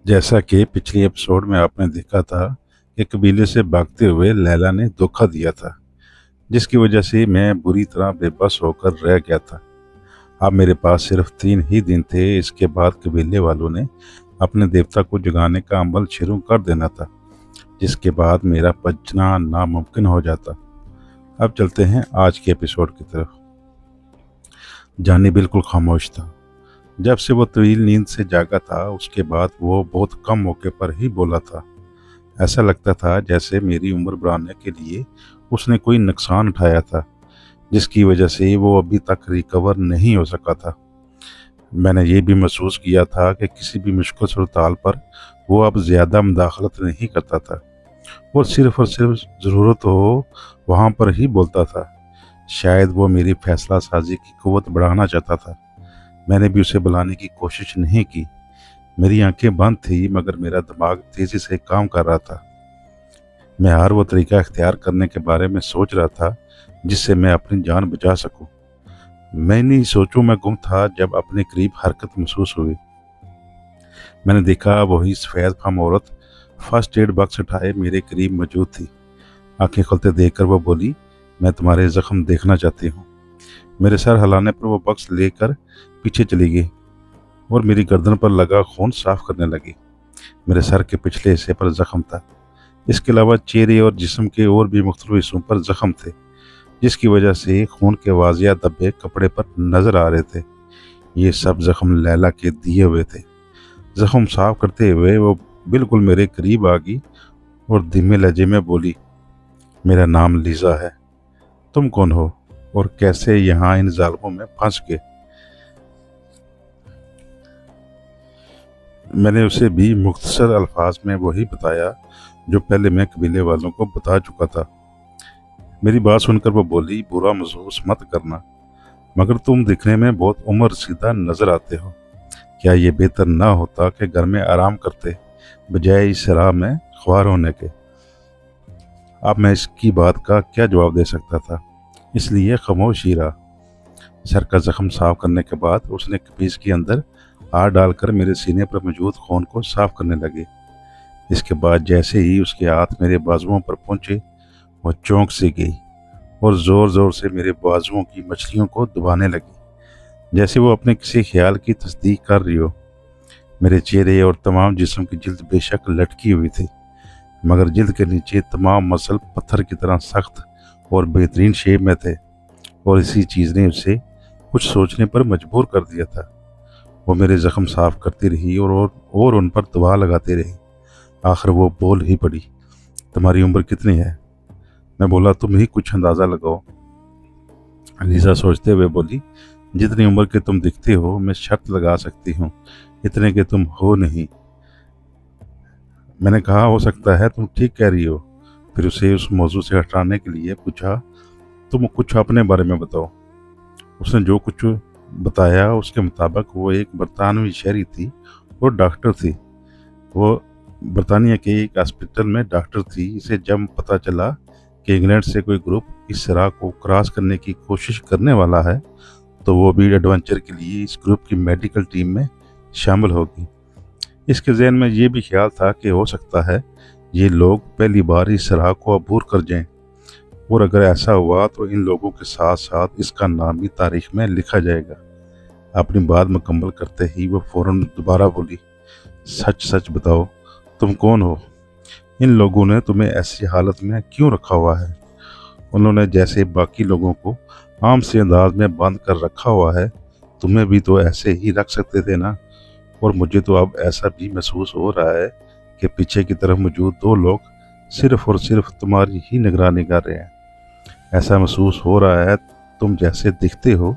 जैसा कि पिछले एपिसोड में आपने देखा था कि कबीले से भागते हुए लैला ने धोखा दिया था, जिसकी वजह से मैं बुरी तरह बेबस होकर रह गया था। अब मेरे पास सिर्फ 3 ही दिन थे। इसके बाद कबीले वालों ने अपने देवता को जगाने का अमल शुरू कर देना था, जिसके बाद मेरा बचना नामुमकिन हो जाता। अब चलते हैं आज के एपिसोड की तरफ। जानी बिल्कुल खामोश था। जब से वो तवील नींद से जागा था, उसके बाद वो बहुत कम मौके पर ही बोला था। ऐसा लगता था जैसे मेरी उम्र बढ़ाने के लिए उसने कोई नुकसान उठाया था, जिसकी वजह से वो अभी तक रिकवर नहीं हो सका था। मैंने ये भी महसूस किया था कि किसी भी मुश्किल सूरत पर वो अब ज़्यादा मुदाखलत नहीं करता था और सिर्फ ज़रूरत हो वहाँ पर ही बोलता था। शायद वो मेरी फैसला साजी की कुव्वत बढ़ाना चाहता था। मैंने भी उसे बुलाने की कोशिश नहीं की। मेरी आंखें बंद थी, मगर मेरा दिमाग तेज़ी से काम कर रहा था। मैं हर वो तरीका इख्तियार करने के बारे में सोच रहा था जिससे मैं अपनी जान बचा सकूं। मैं नहीं सोचूं मैं गुम था जब अपने करीब हरकत महसूस हुई। मैंने देखा वही सफ़ेद फम औरत फर्स्ट एड बॉक्स उठाए मेरे करीब मौजूद थी। आंखें खुलते देखकर वो बोली, मैं तुम्हारे जख्म देखना चाहती हूँ। मेरे सर हिलाने पर वो बॉक्स लेकर पीछे चली गई और मेरी गर्दन पर लगा खून साफ करने लगी। मेरे सर के पिछले हिस्से पर जख्म था। इसके अलावा चेहरे और जिस्म के और भी मुख्तलिफ हिस्सों पर जख्म थे, जिसकी वजह से खून के वाजिया धब्बे कपड़े पर नजर आ रहे थे। ये सब जख्म लैला के दिए हुए थे। जख्म साफ करते हुए वो बिल्कुल मेरे करीब आ गई और धीमे लहजे में बोली, मेरा नाम लीजा है। तुम कौन हो और कैसे यहाँ इन जालिमों में फंस गए? मैंने उसे भी मुख्तसर अल्फाज में वही बताया जो पहले मैं कबीले वालों को बता चुका था। मेरी बात सुनकर वो बोली, बुरा महसूस मत करना, मगर तुम दिखने में बहुत उम्र रसीदा नजर आते हो। क्या ये बेहतर ना होता कि घर में आराम करते बजाय इस राह में ख्वार होने के? अब मैं इसकी बात का क्या जवाब दे सकता था, इसलिए खामोश ही रहा। सर का जख्म साफ करने के बाद उसने कमीज के अंदर हाथ डालकर मेरे सीने पर मौजूद खून को साफ करने लगे। इसके बाद जैसे ही उसके हाथ मेरे बाजुओं पर पहुंचे, वो चौंक सी गई और ज़ोर ज़ोर से मेरे बाजुओं की मछलियों को दबाने लगी, जैसे वो अपने किसी ख्याल की तस्दीक कर रही हो। मेरे चेहरे और तमाम जिस्म की जिल्द बेशक लटकी हुई थी, मगर जिल्द के नीचे तमाम मसल पत्थर की तरह सख्त और बेहतरीन शेप में थे, और इसी चीज़ ने उसे कुछ सोचने पर मजबूर कर दिया था। वो मेरे जख्म साफ करती रही और उन पर दवा लगाती रही। आखिर वो बोल ही पड़ी, तुम्हारी उम्र कितनी है? मैं बोला, तुम ही कुछ अंदाज़ा लगाओ। लीजा सोचते हुए बोली, जितनी उम्र के तुम दिखते हो मैं शर्त लगा सकती हूँ इतने के तुम हो नहीं। मैंने कहा, हो सकता है तुम ठीक कह रही हो। फिर उसे उस मौजू से हटाने के लिए पूछा, तुम कुछ अपने बारे में बताओ। उसने जो कुछ बताया उसके मुताबिक वो एक बरतानवी शहरी थी और डॉक्टर थी। वो बरतानिया के एक हॉस्पिटल में डॉक्टर थी। इसे जब पता चला कि इंग्लैंड से कोई ग्रुप इस राह को क्रॉस करने की कोशिश करने वाला है, तो वो भी एडवेंचर के लिए इस ग्रुप की मेडिकल टीम में शामिल होगी। इसके जहन में ये भी ख्याल था कि हो सकता है ये लोग पहली बार इस राह को अबूर कर जाएं, और अगर ऐसा हुआ तो इन लोगों के साथ साथ इसका नाम भी तारीख में लिखा जाएगा। अपनी बात मुकम्मल करते ही वो फौरन दोबारा बोली, सच सच बताओ, तुम कौन हो? इन लोगों ने तुम्हें ऐसी हालत में क्यों रखा हुआ है? उन्होंने जैसे बाकी लोगों को आम से अंदाज में बंद कर रखा हुआ है, तुम्हें भी तो ऐसे ही रख सकते थे ना। और मुझे तो अब ऐसा भी महसूस हो रहा है कि पीछे की तरफ मौजूद 2 लोग सिर्फ और सिर्फ तुम्हारी ही निगरानी कर रहे हैं। ऐसा महसूस हो रहा है तुम जैसे दिखते हो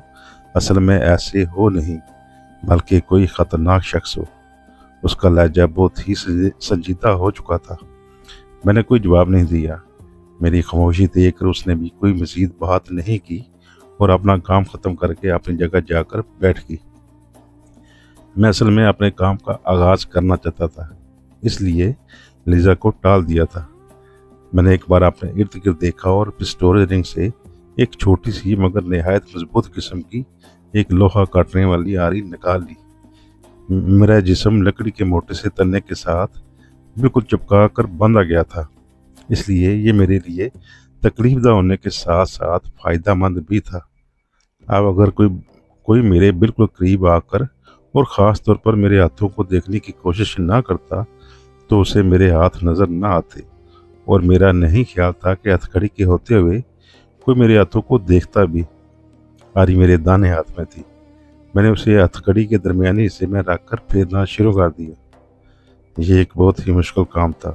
असल में ऐसे हो नहीं, बल्कि कोई ख़तरनाक शख्स हो। उसका लहजा बहुत ही संजीदा हो चुका था। मैंने कोई जवाब नहीं दिया। मेरी खामोशी देखकर उसने भी कोई मज़ीद बात नहीं की और अपना काम ख़त्म करके अपनी जगह जाकर बैठ गई। मैं असल में अपने काम का आगाज़ करना चाहता था, इसलिए लीजा को टाल दिया था। मैंने एक बार अपने इर्द गिर्द देखा और स्टोरेज रिंग से एक छोटी सी मगर नहायत मजबूत किस्म की एक लोहा काटने वाली आरी निकाल ली। मेरा जिस्म लकड़ी के मोटे से तने के साथ बिल्कुल चिपका कर बांधा गया था, इसलिए ये मेरे लिए तकलीफदा होने के साथ साथ फ़ायदा मंद भी था। अब अगर कोई कोई मेरे बिल्कुल करीब आकर और ख़ास तौर पर मेरे हाथों को देखने की कोशिश ना करता तो उसे मेरे हाथ नज़र ना आते, और मेरा नहीं ख्याल था कि हथकड़ी के होते हुए कोई मेरे हाथों को देखता भी। आरी मेरे दाहिने हाथ में थी। मैंने उसे हथकड़ी के दरमियानी हिस्से में रखकर फेरना शुरू कर दिया। ये एक बहुत ही मुश्किल काम था,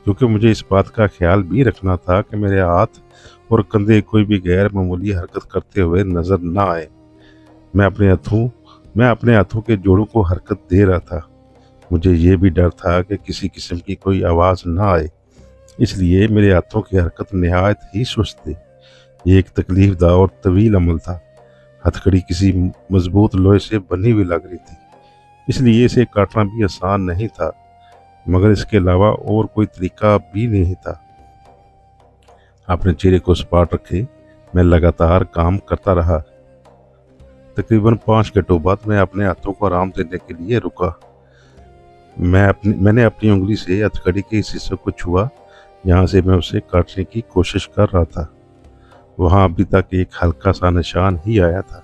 क्योंकि मुझे इस बात का ख्याल भी रखना था कि मेरे हाथ और कंधे कोई भी गैर मामूली हरकत करते हुए नजर ना आए। मैं अपने हाथों के जोड़ों को हरकत दे रहा था। मुझे ये भी डर था कि किसी किस्म की कोई आवाज़ ना आए, इसलिए मेरे हाथों की हरकत नहायत ही सुस्त थी। ये एक तकलीफदा और तवील अमल था। हथकड़ी किसी मजबूत लोहे से बनी हुई लग रही थी, इसलिए इसे काटना भी आसान नहीं था, मगर इसके अलावा और कोई तरीका भी नहीं था। अपने चेहरे को सपाट रखे मैं लगातार काम करता रहा। तकरीबन 5 घंटों बाद मैं अपने हाथों को आराम देने के लिए रुका। मैंने अपनी उंगली से हथकड़ी के इस हिस्से को छुआ जहाँ से मैं उसे काटने की कोशिश कर रहा था। वहाँ अभी तक एक हल्का सा निशान ही आया था।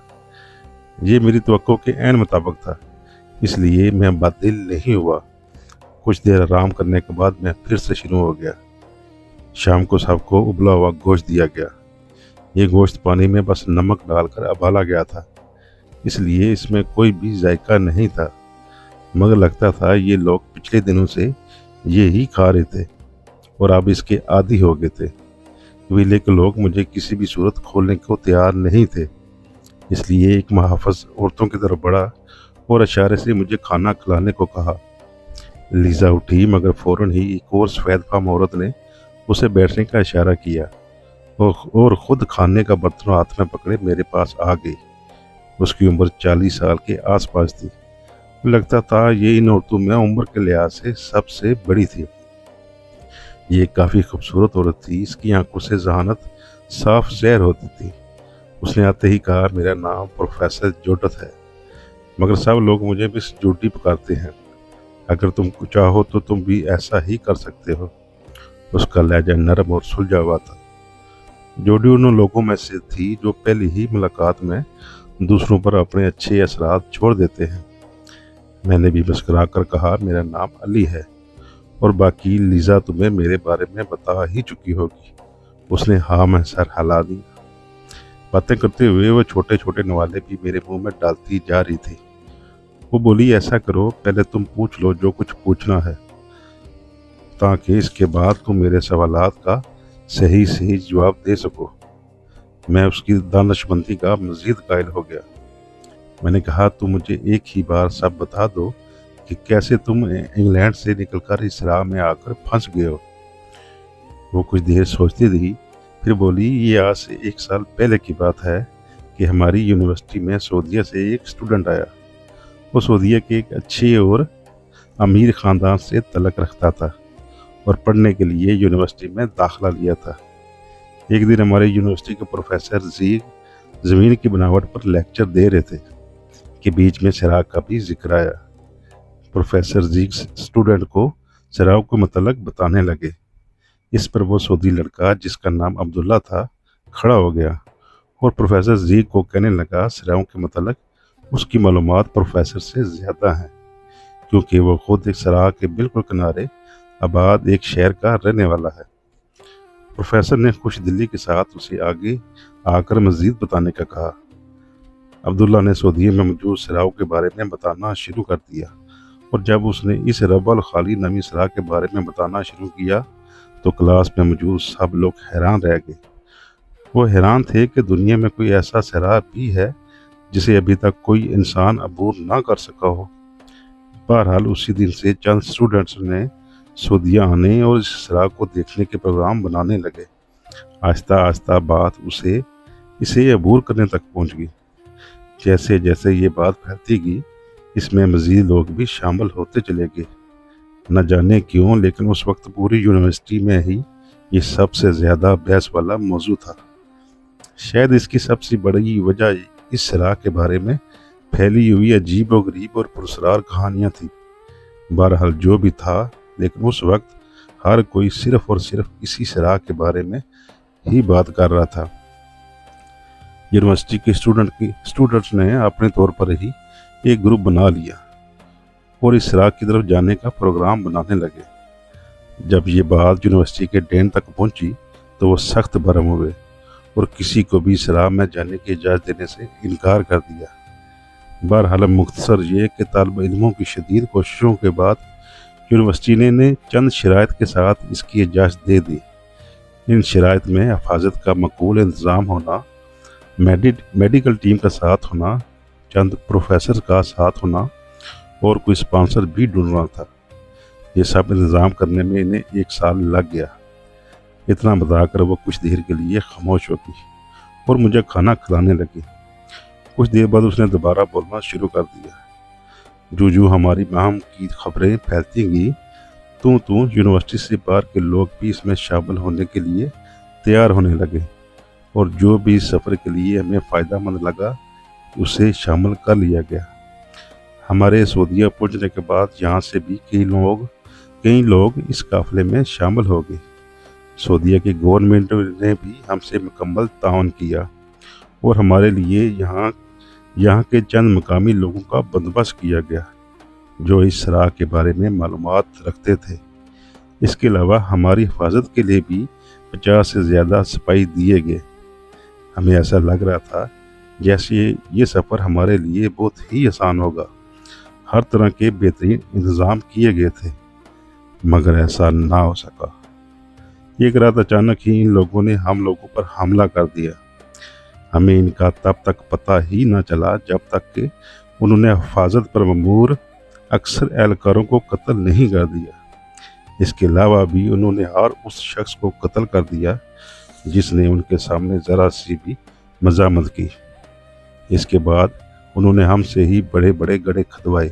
ये मेरी तवक्को के ऐन मुताबिक था, इसलिए मैं बातिल नहीं हुआ। कुछ देर आराम करने के बाद मैं फिर से शुरू हो गया। शाम को सबको उबला हुआ गोश्त दिया गया। ये गोश्त पानी में बस नमक डालकर उबाला गया था, इसलिए इसमें कोई भी जायका नहीं था, मगर लगता था ये लोग पिछले दिनों से ये ही खा रहे थे और अब इसके आदी हो गए थे। कबीले के लोग मुझे किसी भी सूरत खोलने को तैयार नहीं थे, इसलिए एक मुहाफ़िज़ औरतों की तरफ बढ़ा और इशारे से मुझे खाना खिलाने को कहा। लीज़ा उठी, मगर फ़ौरन ही एक और सफ़ेद फाम औरत ने उसे बैठने का इशारा किया और ख़ुद खाने का बर्तन हाथ में पकड़े मेरे पास आ गई। उसकी उम्र 40 साल के आसपास थी। लगता था ये इन औरतों में उम्र के लिहाज से सबसे बड़ी थी। ये काफ़ी खूबसूरत औरत थी। इसकी आंखों से जहानत साफ ज़हर होती थी। उसने आते ही कहा, मेरा नाम प्रोफेसर जोडत है, मगर सब लोग मुझे मिस जूडी पुकारते हैं। अगर तुम चाहो तो तुम भी ऐसा ही कर सकते हो। उसका लहजा नरम और सुलझा हुआ था। जोडी उन लोगों में से थी जो पहली ही मुलाकात में दूसरों पर अपने अच्छे असरात छोड़ देते हैं। मैंने भी मुस्कुरा कर कहा, मेरा नाम अली है और बाकी लीज़ा तुम्हें मेरे बारे में बता ही चुकी होगी। उसने हाँ में सर हिला दिया। बातें करते हुए वो छोटे छोटे नवाले भी मेरे मुंह में डालती जा रही थी। वो बोली, ऐसा करो, पहले तुम पूछ लो जो कुछ पूछना है, ताकि इसके बाद तुम मेरे सवालात का सही सही जवाब दे सको। मैं उसकी दानिशमंदी का मज़ीद कायल हो गया। मैंने कहा, तुम मुझे एक ही बार सब बता दो कि कैसे तुम इंग्लैंड से निकलकर इस राह में आकर फंस गए हो। वो कुछ देर सोचती रही, फिर बोली, ये आज से 1 साल पहले की बात है कि हमारी यूनिवर्सिटी में सऊदीया से एक स्टूडेंट आया। वो सऊदीया के एक अच्छे और अमीर ख़ानदान से तल्लुक़ रखता था और पढ़ने के लिए यूनिवर्सिटी में दाखिला लिया था। एक दिन हमारे यूनिवर्सिटी के प्रोफेसर ज़ीग ज़मीन की बनावट पर लेक्चर दे रहे थे कि बीच में शराब का भी जिक्र आया। प्रोफेसर ज़ीग स्टूडेंट को शराब के मतलब बताने लगे। इस पर वो सऊदी लड़का जिसका नाम अब्दुल्ला था खड़ा हो गया और प्रोफेसर ज़ीग को कहने लगा, शराब के मतलब उसकी मालूमात प्रोफेसर से ज़्यादा हैं, क्योंकि वो खुद एक शराब के बिल्कुल किनारे आबाद एक शहर का रहने वाला है। प्रोफेसर ने खुश दिली के साथ उसे आगे आकर मज़ीद बताने का कहा। अब्दुल्ला ने सऊदीया में मौजूद शराब के बारे में बताना शुरू कर दिया, और जब उसने इस रबल खाली नमी शराब के बारे में बताना शुरू किया तो क्लास में मौजूद सब लोग हैरान रह गए। वो हैरान थे कि दुनिया में कोई ऐसा शराब भी है जिसे अभी तक कोई इंसान अबूर ना कर सका हो। बहरहाल उसी दिन से चंद स्टूडेंट्स ने सऊदीया आने और इस शराब को देखने के प्रोग्राम बनाने लगे। आहिस्ता आहिस्ता बात इसे अबूर करने तक पहुंच गई। जैसे जैसे ये बात फैलती गई, इसमें मज़ीद लोग भी शामिल होते चले गए। न जाने क्यों, लेकिन उस वक्त पूरी यूनिवर्सिटी में ही ये सबसे ज़्यादा बहस वाला मौजू था। शायद इसकी सबसे बड़ी वजह इस शराब के बारे में پھیلی ہوئی عجیب و غریب اور پراسرار کہانیاں تھیں۔ بہرحال جو بھی تھا، لیکن اس وقت ہر کوئی صرف اور صرف اسی صراع کے بارے میں ہی بات کر رہا تھا۔ یونیورسٹی کے اسٹوڈنٹس نے اپنے طور پر ہی ایک گروپ بنا لیا اور اس صراع کی طرف جانے کا پروگرام بنانے لگے۔ جب یہ بات یونیورسٹی کے ڈین تک پہنچی تو وہ سخت برہم ہوئے اور کسی کو بھی صراع میں جانے کی اجازت دینے سے انکار کر دیا۔ بہرحال مختصر یہ کہ طالب علموں کی شدید کوششوں کے بعد یونیورسٹی نے چند شرائط کے ساتھ اس کی اجازت دے دی۔ ان شرائط میں حفاظت کا معقول انتظام ہونا، میڈیکل ٹیم کا ساتھ ہونا، چند پروفیسر کا ساتھ ہونا اور کوئی اسپانسر بھی ڈھونڈنا تھا۔ یہ سب انتظام کرنے میں انہیں 1 سال لگ گیا۔ اتنا بتا کر وہ کچھ دیر کے لیے خاموش ہو گئی اور مجھے کھانا کھلانے لگی۔ کچھ دیر بعد اس نے دوبارہ بولنا شروع کر دیا۔ جو ہماری مہم کی خبریں پھیلتی گئی، تو یونیورسٹی سے باہر کے لوگ بھی اس میں شامل ہونے کے لیے تیار ہونے لگے، اور جو بھی اس سفر کے لیے ہمیں فائدہ مند لگا اسے شامل کر لیا گیا۔ ہمارے سعودیہ پہنچنے کے بعد یہاں سے بھی کئی لوگ اس قافلے میں شامل ہو گئے۔ سعودیہ کی گورنمنٹ نے بھی ہم سے مکمل تعاون کیا اور ہمارے لیے یہاں کے چند مقامی لوگوں کا بندوبست کیا گیا جو اس صراع کے بارے میں معلومات رکھتے تھے۔ اس کے علاوہ ہماری حفاظت کے لیے بھی 50 سے زیادہ سپاہی دیے گئے۔ ہمیں ایسا لگ رہا تھا جیسے یہ سفر ہمارے لیے بہت ہی آسان ہوگا۔ ہر طرح کے بہترین انتظام کیے گئے تھے، مگر ایسا نہ ہو سکا۔ ایک رات اچانک ہی ان لوگوں نے ہم لوگوں پر حملہ کر دیا۔ ہمیں ان کا تب تک پتہ ہی نہ چلا جب تک کہ انہوں نے حفاظت پر مأمور اکثر اہلکاروں کو قتل نہیں کر دیا۔ اس کے علاوہ بھی انہوں نے ہر اس شخص کو قتل کر دیا جس نے ان کے سامنے ذرا سی بھی مزاحمت کی۔ اس کے بعد انہوں نے ہم سے ہی بڑے بڑے گڑھے کھدوائے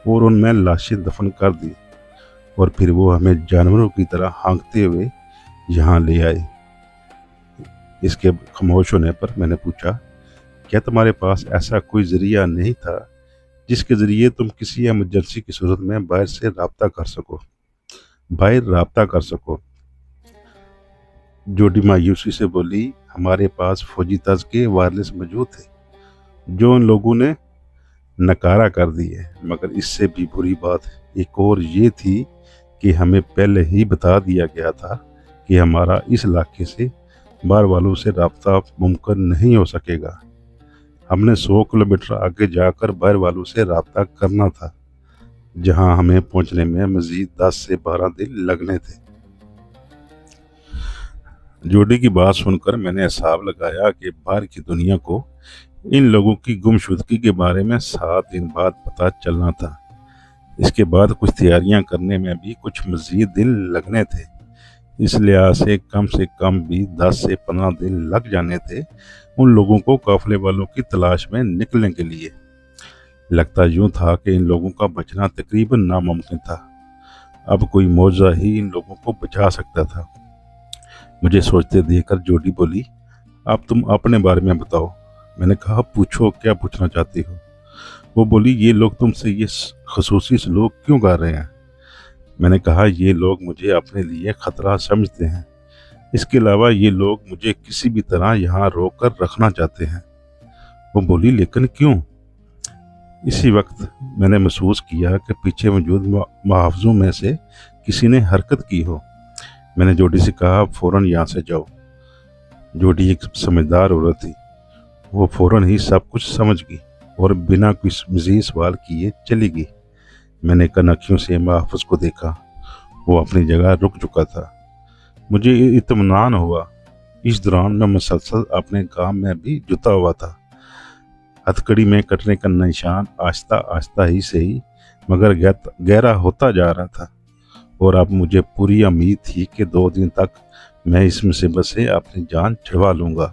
اور ان میں لاشیں دفن کر دی، اور پھر وہ ہمیں جانوروں کی طرح ہانکتے ہوئے یہاں لے آئے۔ اس کے خاموش ہونے پر میں نے پوچھا، کیا تمہارے پاس ایسا کوئی ذریعہ نہیں تھا جس کے ذریعے تم کسی ایمرجنسی کی صورت میں باہر رابطہ کر سکو؟ جوڈی مایوسی سے بولی، ہمارے پاس فوجی طرز کے وائرلیس موجود تھے جو ان لوگوں نے نکارہ کر دیے، مگر اس سے بھی بری بات ایک اور یہ تھی کہ ہمیں پہلے ہی بتا دیا گیا تھا کہ ہمارا اس علاقے سے باہر والوں سے رابطہ ممکن نہیں ہو سکے گا۔ ہم نے 100 کلومیٹر آگے جا کر باہر والوں سے رابطہ کرنا تھا، جہاں ہمیں پہنچنے میں مزید 10 سے 12 دن لگنے تھے۔ جوڈی کی بات سن کر میں نے حساب لگایا کہ باہر کی دنیا کو ان لوگوں کی گمشدگی کے بارے میں 7 دن بعد پتہ چلنا تھا۔ اس کے بعد کچھ تیاریاں کرنے میں بھی کچھ مزید دن لگنے تھے۔ اس لحاظ سے کم بھی 10 سے 15 دن لگ جانے تھے ان لوگوں کو قافلے والوں کی تلاش میں نکلنے کے لیے۔ لگتا یوں تھا کہ ان لوگوں کا بچنا تقریباً ناممکن تھا۔ اب کوئی معجزہ ہی ان لوگوں کو بچا سکتا تھا۔ مجھے سوچتے دیکھ کر جوڈی بولی، اب تم اپنے بارے میں بتاؤ۔ میں نے کہا، پوچھو، کیا پوچھنا چاہتی ہو؟ وہ بولی، یہ لوگ تم سے یہ خصوصی سلوک کیوں کر رہے ہیں؟ میں نے کہا، یہ لوگ مجھے اپنے لیے خطرہ سمجھتے ہیں۔ اس کے علاوہ یہ لوگ مجھے کسی بھی طرح یہاں روک کر رکھنا چاہتے ہیں۔ وہ بولی، لیکن کیوں؟ اسی وقت میں نے محسوس کیا کہ پیچھے موجود محافظوں میں سے کسی نے حرکت کی ہو۔ میں نے جوڈی سے کہا، فوراً یہاں سے جاؤ۔ جوڈی ایک سمجھدار عورت تھی، وہ فوراً ہی سب کچھ سمجھ گئی اور بنا کچھ مزید سوال کیے چلی گئی۔ میں نے کنکھیوں سے محافظ کو دیکھا، وہ اپنی جگہ رک چکا تھا۔ مجھے اطمینان ہوا۔ اس دوران میں مسلسل اپنے کام میں بھی جتا ہوا تھا۔ ہتھکڑی میں کٹنے کا نشان آہستہ آہستہ ہی صحیح مگر گہرا ہوتا جا رہا تھا، اور اب مجھے پوری امید تھی کہ 2 دن تک میں اس مصیبت سے اپنی جان چھڑوا لوں گا۔